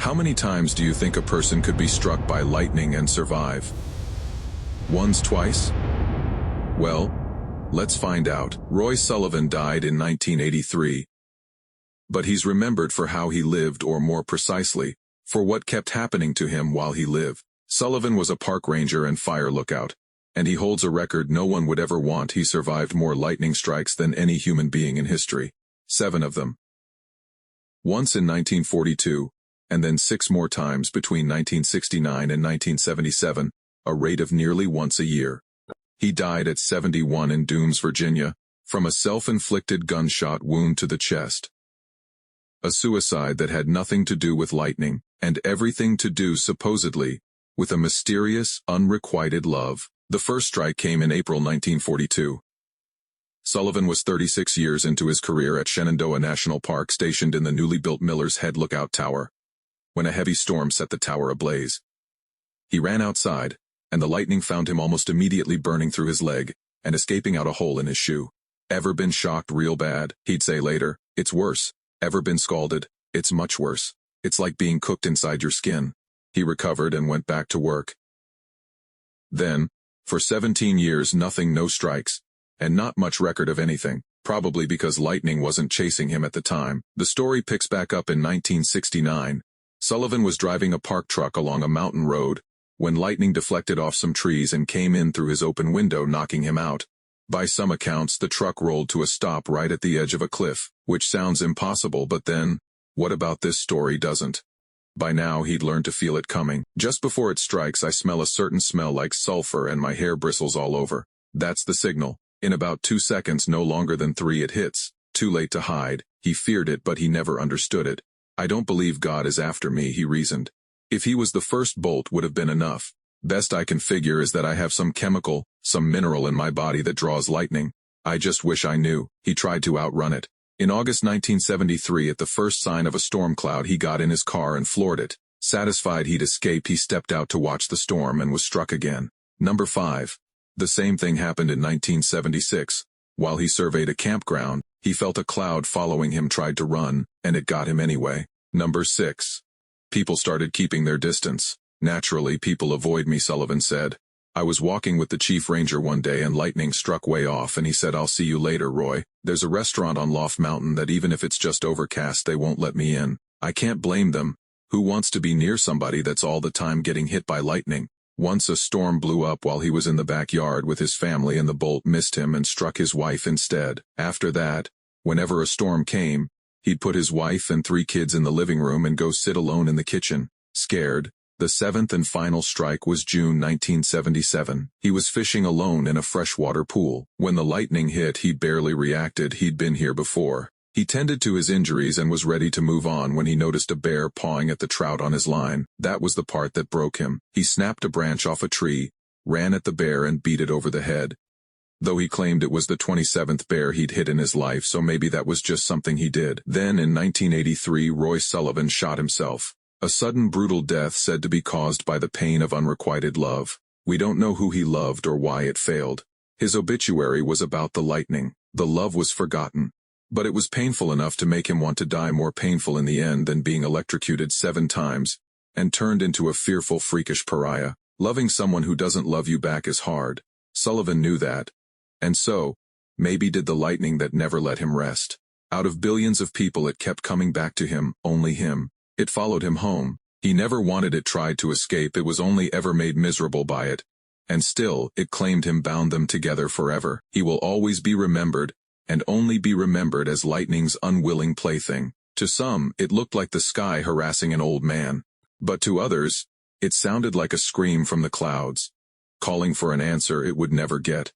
How many times do you think a person could be struck by lightning and survive? Once, twice? Well, let's find out. Roy Sullivan died in 1983. But he's remembered for how he lived, or more precisely, for what kept happening to him while he lived. Sullivan was a park ranger and fire lookout, and he holds a record no one would ever want. He survived more lightning strikes than any human being in history. 7 of them. Once in 1942, and then 6 more times between 1969 and 1977, a rate of nearly once a year. He died at 71 in Dooms, Virginia, from a self-inflicted gunshot wound to the chest. A suicide that had nothing to do with lightning, and everything to do, supposedly, with a mysterious, unrequited love. The first strike came in April 1942. Sullivan was 36 years into his career at Shenandoah National Park, stationed in the newly built Miller's Head Lookout Tower, when a heavy storm set the tower ablaze. He ran outside, and the lightning found him almost immediately, burning through his leg and escaping out a hole in his shoe. Ever been shocked real bad? He'd say later. It's worse. Ever been scalded? It's much worse. It's like being cooked inside your skin. He recovered and went back to work. Then, for 17 years, nothing, no strikes, and not much record of anything, probably because lightning wasn't chasing him at the time. The story picks back up in 1969. Sullivan was driving a park truck along a mountain road when lightning deflected off some trees and came in through his open window, knocking him out. By some accounts, the truck rolled to a stop right at the edge of a cliff, which sounds impossible, but then, what about this story doesn't? By now he'd learned to feel it coming. Just before it strikes, I smell a certain smell like sulfur and my hair bristles all over. That's the signal. In about 2 seconds, no longer than 3, it hits. Too late to hide. He feared it, but he never understood it. I don't believe God is after me, he reasoned. If he was, the first bolt would have been enough. Best I can figure is that I have some chemical, some mineral in my body that draws lightning. I just wish I knew. He tried to outrun it. In August 1973, at the first sign of a storm cloud, he got in his car and floored it. Satisfied he'd escaped, he stepped out to watch the storm and was struck again. Number 5. The same thing happened in 1976. While he surveyed a campground, he felt a cloud following him, tried to run, and it got him anyway. Number 6. People started keeping their distance. Naturally, people avoid me, Sullivan said. I was walking with the chief ranger one day and lightning struck way off, and he said, I'll see you later, Roy. There's a restaurant on Loft Mountain that even if it's just overcast, they won't let me in. I can't blame them. Who wants to be near somebody that's all the time getting hit by lightning? Once a storm blew up while he was in the backyard with his family, and the bolt missed him and struck his wife instead. After that, whenever a storm came, he'd put his wife and 3 kids in the living room and go sit alone in the kitchen, scared. The 7th and final strike was June 1977. He was fishing alone in a freshwater pool. When the lightning hit, he barely reacted. He'd been here before. He tended to his injuries and was ready to move on when he noticed a bear pawing at the trout on his line. That was the part that broke him. He snapped a branch off a tree, ran at the bear and beat it over the head. Though he claimed it was the 27th bear he'd hit in his life, so maybe that was just something he did. Then in 1983, Roy Sullivan shot himself. A sudden, brutal death said to be caused by the pain of unrequited love. We don't know who he loved or why it failed. His obituary was about the lightning. The love was forgotten. But it was painful enough to make him want to die, more painful in the end than being electrocuted 7 times, and turned into a fearful, freakish pariah. Loving someone who doesn't love you back is hard. Sullivan knew that. And so, maybe did the lightning that never let him rest. Out of billions of people, it kept coming back to him, only him. It followed him home. He never wanted it, tried to escape, it was only ever made miserable by it. And still, it claimed him, bound them together forever. He will always be remembered, and only be remembered as lightning's unwilling plaything. To some, it looked like the sky harassing an old man. But to others, it sounded like a scream from the clouds, calling for an answer it would never get.